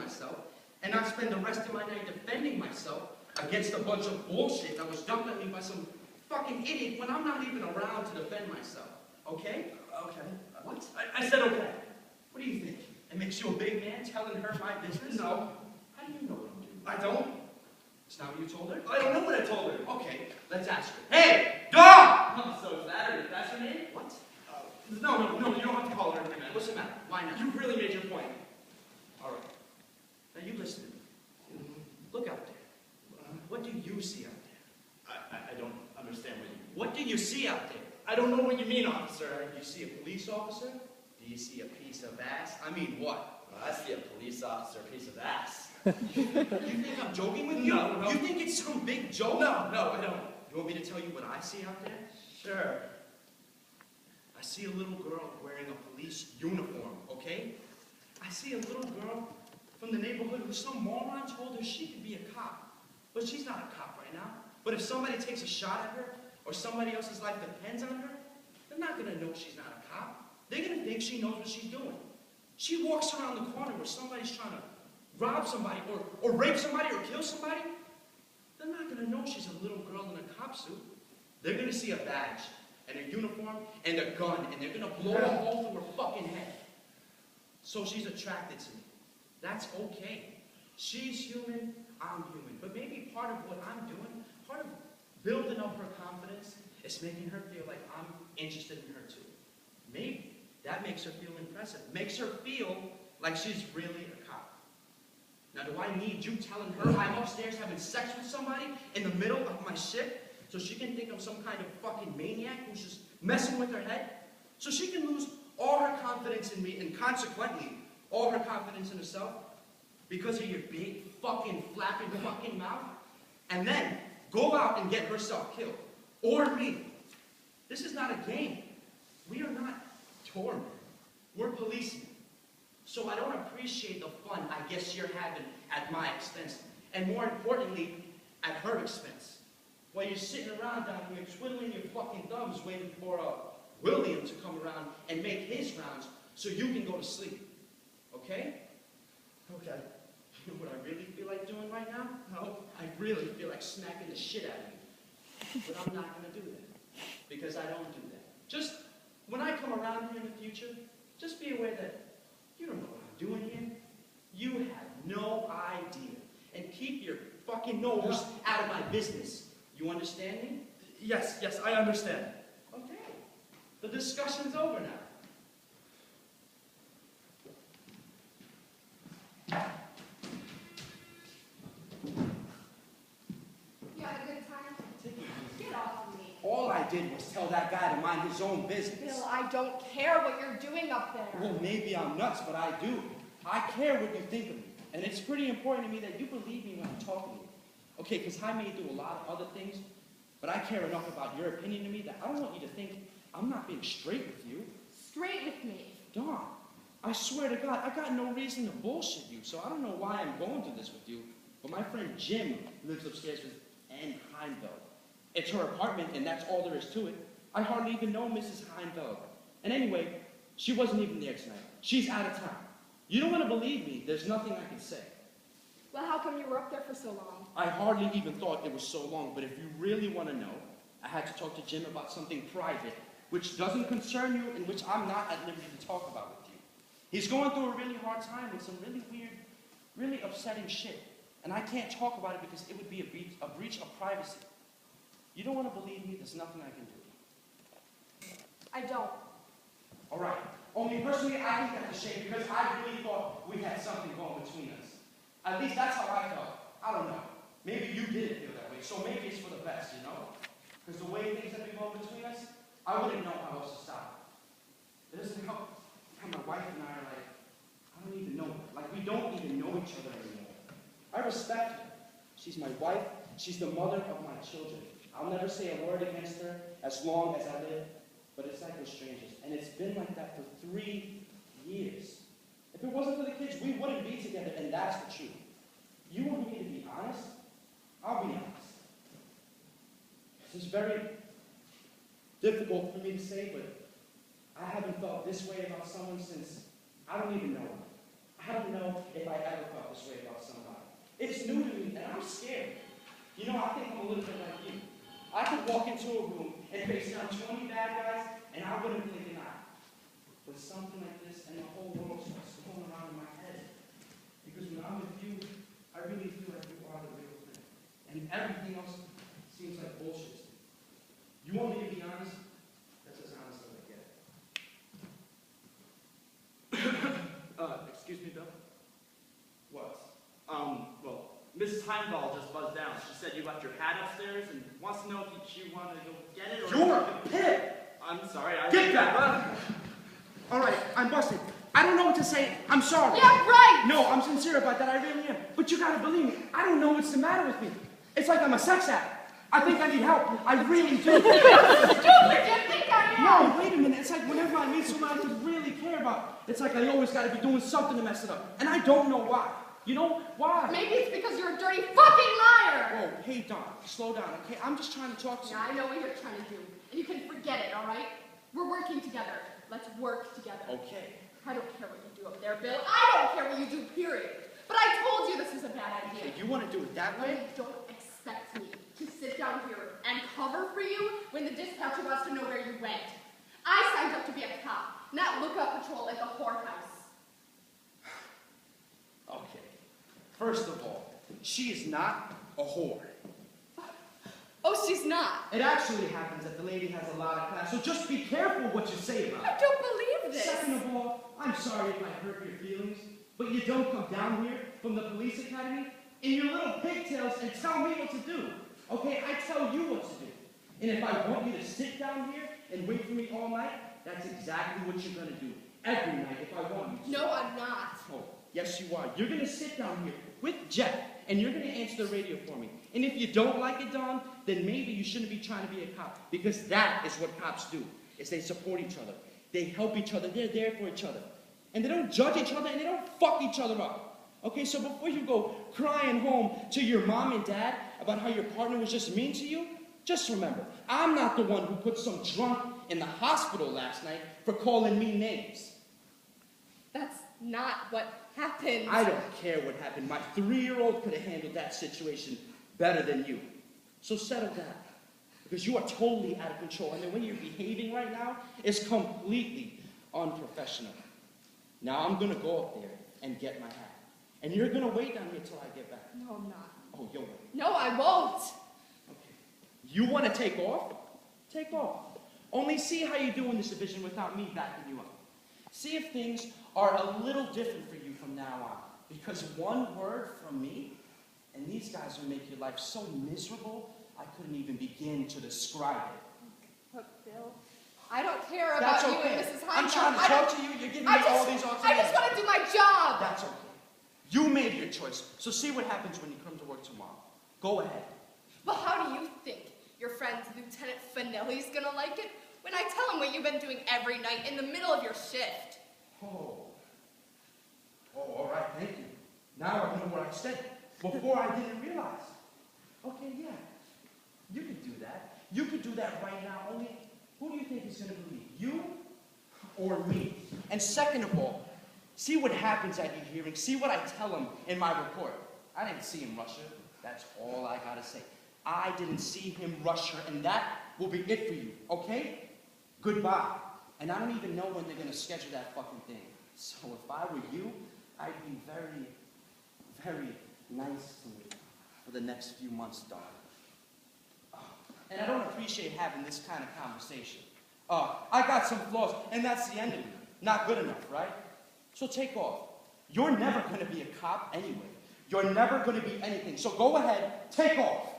myself and not spend the rest of my night defending myself against a bunch of bullshit that was dumped at me by some fucking idiot when I'm not even around to defend myself. Okay? Okay. What? I said okay. What do you think? It makes you a big man telling her my business? No. How do you know what I'm doing? I don't. It's not what you told her? I don't know what I told her. Okay, let's ask her. Hey! Dog! Oh, so is that her? That's her name? What? No, you don't have to call her anything, man. What's the matter? Why not? You really made your point. All right. Now you listen to me. Look out there. What do you see out there? I don't understand what you mean. What do you see out there? I don't know what you mean, officer. Do you see a police officer? Do you see a piece of ass? I mean, what? Well, I see a police officer, a piece of ass. You think I'm joking with you? No. You think it's some big joke? No, I don't. You want me to tell you what I see out there? Sure. I see a little girl wearing a police uniform, okay? I see a little girl from the neighborhood who some moron told her she could be a cop. But she's not a cop right now. But if somebody takes a shot at her, or somebody else's life depends on her, they're not going to know she's not a cop. They're going to think she knows what she's doing. She walks around the corner where somebody's trying to rob somebody, or rape somebody, or kill somebody. They're not going to know she's a little girl in a cop suit. They're going to see a badge, and a uniform, and a gun, and they're going to blow a hole through her fucking head. So she's attracted to me. That's okay. She's human, I'm human. But maybe part of what I'm doing, part of building up her confidence, is making her feel like I'm interested in her too. Maybe that makes her feel impressive. Makes her feel like she's really a cop. Now, do I need you telling her I'm upstairs having sex with somebody in the middle of my shift so she can think I'm some kind of fucking maniac who's just messing with her head? So she can lose all her confidence in me and consequently all her confidence in herself because of your big fucking flapping fucking mouth? And then go out and get herself killed. Or me. This is not a game. We are not tourmen. We're policemen. So I don't appreciate the fun I guess you're having at my expense. And more importantly, at her expense. While you're sitting around down here twiddling your fucking thumbs waiting for William to come around and make his rounds so you can go to sleep. Okay? Okay. You know what I really feel like doing right now? No. I really feel like smacking the shit out of you. But I'm not going to do that. Because I don't do that. Just, when I come around here in the future, just be aware that you don't know what I'm doing here. You have no idea. And keep your fucking nose out of my business. You understand me? Yes, I understand. Okay. The discussion's over now. You had a good time? Get off of me. All I did was tell that guy to mind his own business. Bill, I don't care what you're doing up there. Well, maybe I'm nuts, but I do. I care what you think of me. And it's pretty important to me that you believe me when I'm talking to you. Okay, because I may do a lot of other things, but I care enough about your opinion to me that I don't want you to think I'm not being straight with you. Straight with me. Dawn, I swear to God, I got no reason to bullshit you, so I don't know why I'm going through this with you. But my friend Jim lives upstairs with Ann Heinfeld. It's her apartment, and that's all there is to it. I hardly even know Mrs. Heinfeld. And anyway, she wasn't even there tonight. She's out of town. You don't want to believe me, there's nothing I can say. Well, how come you were up there for so long? I hardly even thought it was so long, but if you really want to know, I had to talk to Jim about something private, which doesn't concern you and which I'm not at liberty to talk about with you. He's going through a really hard time with some really weird, really upsetting shit. And I can't talk about it because it would be a breach of privacy. You don't want to believe me, there's nothing I can do. I don't. All right. Only personally, I think that's a shame because I really thought we had something going between us. At least that's how I felt. I don't know. Maybe you didn't feel that way, so maybe it's for the best, you know? Because the way things have been going between us, I wouldn't know how else to stop it. It doesn't help how my wife and I are like, I don't even know her. Like, we don't even know each other anymore. I respect her. She's my wife. She's the mother of my children. I'll never say a word against her as long as I live, but it's like we're strangers. And it's been like that for 3 years. If it wasn't for the kids, we wouldn't be together, and that's the truth. You want me to be honest? I'll be honest. This is very difficult for me to say, but I haven't felt this way about someone since I don't even know her. I don't know if I I ever felt this way about somebody. It's new to me, and I'm scared. You know, I think I'm a little bit like you. I could walk into a room and face down 20 bad guys, and I wouldn't blink an eye. But something like this, and the whole world starts going around in my head. Because when I'm with you, I really feel like you are the real thing. And everything else seems like bullshit. You want me to be honest? That's as honest as I get. Excuse me, Bill? What? Well, Mrs. Heimdall just buzzed down. She said you left your hat upstairs and wants to know if you want to go get it or... You're a pip! I'm sorry, I... Get back! All right, I'm busted. I don't know what to say. I'm sorry. Yeah, right! No, I'm sincere about that. I really am. But you gotta believe me. I don't know what's the matter with me. It's like I'm a sex addict. I think I need help. I really do. Stupid! You think I am? No, wait a minute. It's like whenever I meet someone I could really care about, it's like I always gotta be doing something to mess it up. And I don't know why. You know why? Maybe it's because you're a dirty fucking liar! Oh, hey, Don. Slow down, okay? I'm just trying to talk to you. Yeah, I know what you're trying to do. And you can forget it, all right? We're working together. Let's work together. Okay. I don't care what you do up there, Bill. I don't care what you do, period. But I told you this is a bad idea. Okay, you want to do it that way? You don't expect me to sit down here and cover for you when the dispatcher wants to know where you went. I signed up to be a cop, not lookout patrol at the whorehouse. Okay. First of all, she is not a whore. Oh, she's not. It actually happens that the lady has a lot of class, so just be careful what you say about I her. don't believe this. Second of all, I'm sorry if I hurt your feelings, but you don't come down here from the police academy in your little pigtails and tell me what to do. Okay, I tell you what to do. And if I want you to sit down here and wait for me all night, that's exactly what you're going to do. Every night if I want you to. No, I'm not. Oh, yes you are. You're going to sit down here with Jeff, and you're going to answer the radio for me. And if you don't like it, Don, then maybe you shouldn't be trying to be a cop, because that is what cops do, is they support each other. They help each other. They're there for each other. And they don't judge each other, and they don't fuck each other up. Okay, so before you go crying home to your mom and dad about how your partner was just mean to you, just remember, I'm not the one who put some drunk in the hospital last night for calling me names. That's not what happened. I don't care what happened. My 3-year-old could have handled that situation better than you. So settle down, because you are totally out of control, and the way you're behaving right now is completely unprofessional. Now I'm going to go up there and get my hat, and you're going to wait down here till I get back. No, I'm not. Oh, you'll wait. No, I won't. Okay. You want to take off? Take off. Only see how you do in this division without me backing you up. See if things are a little different for you from now on. Because one word from me, and these guys will make your life so miserable, I couldn't even begin to describe it. Look, Bill, I don't care That's about okay. you and Mrs. Heimdall. I'm trying to talk to you. You're giving me all these ultimatums. I just want to do my job. That's okay. You made your choice. So see what happens when you come to work tomorrow. Go ahead. Well, how do you think your friend Lieutenant Finelli's gonna like it when I tell him what you've been doing every night in the middle of your shift? Oh, all right, thank you. Now I know what I said. Before I didn't realize. Okay, yeah. You could do that. You could do that right now. Only, who do you think is going to believe? You or me? And second of all, see what happens at your hearing. See what I tell him in my report. I didn't see him rush her. That's all I got to say. I didn't see him rush her, and that will be it for you, okay? Goodbye. And I don't even know when they're going to schedule that fucking thing. So if I were you, I'd be very, very nice to me for the next few months, Don. And I don't appreciate having this kind of conversation. I got some flaws, and that's the end of me. Not good enough, right? So take off. You're never going to be a cop anyway. You're never going to be anything. So go ahead, take off.